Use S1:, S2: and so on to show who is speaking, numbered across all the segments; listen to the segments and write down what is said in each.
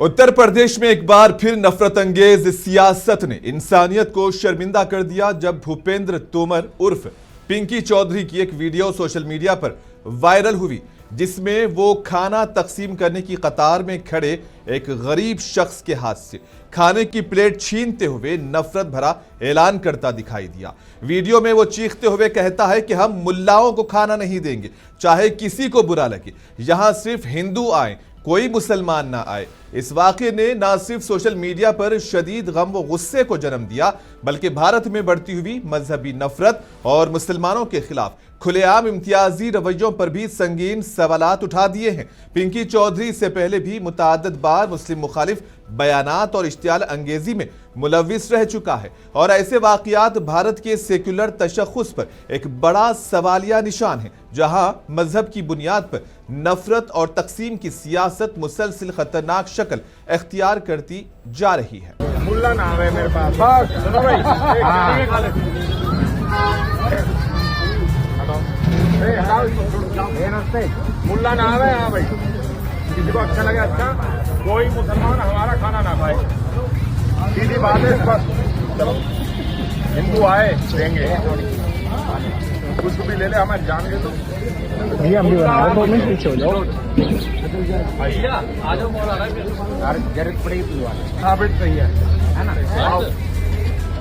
S1: उत्तर प्रदेश में एक बार फिर नफरत अंगेज सियासत ने इंसानियत को शर्मिंदा कर दिया जब भूपेंद्र तोमर उर्फ पिंकी चौधरी की एक वीडियो सोशल मीडिया पर वायरल हुई, जिसमें वो खाना तकसीम करने की कतार में खड़े एक गरीब शख्स के हाथ से खाने की प्लेट छीनते हुए नफरत भरा ऐलान करता दिखाई दिया। वीडियो में वो चीखते हुए कहता है कि हम मुल्लाओं को खाना नहीं देंगे, चाहे किसी को बुरा लगे, यहां सिर्फ हिंदू आए, कोई मुसलमान ना आए। इस वाक़े ने न सिर्फ सोशल मीडिया पर शदीद गम व गुस्से को जन्म दिया, बल्कि भारत में बढ़ती हुई मजहबी नफरत और मुसलमानों के खिलाफ खुलेआम इम्तियाजी रवैयों पर भी संगीन सवालात उठा दिए हैं। पिंकी चौधरी से पहले भी मुतअद्दिद बार मुस्लिम मुखालिफ बयानात और इश्तियाल अंगेजी में मुलव्विस रह चुका है, और ऐसे वाक़ियात भारत के सेक्युलर तशख़्ख़ुस पर एक बड़ा सवालिया निशान है, जहां मजहब की बुनियाद पर नफरत और तकसीम की सियासत मुसलसिल खतरनाक शक्ल इख्तियार करती जा रही है।
S2: मुल्ला नाम है मेरे पास, सुनो भाई, मुल्ला नाम है। हाँ भाई, किसी को अच्छा लगे अच्छा, कोई मुसलमान हमारा खाना ना खाए, सीधी बात है। बस चलो, हिंदू आए देंगे, कुछ भी ले ले, हमारे जान के तो
S3: भैया हम भी बना रहे, 2 मिनट पीछे हो जाओ
S2: भैया। आ जाओ, बोल रहा है जरूरत पड़ेगी। हाँ बेट, सही है ना।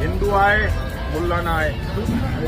S2: हिंदू आए, मुल्ला ना आए।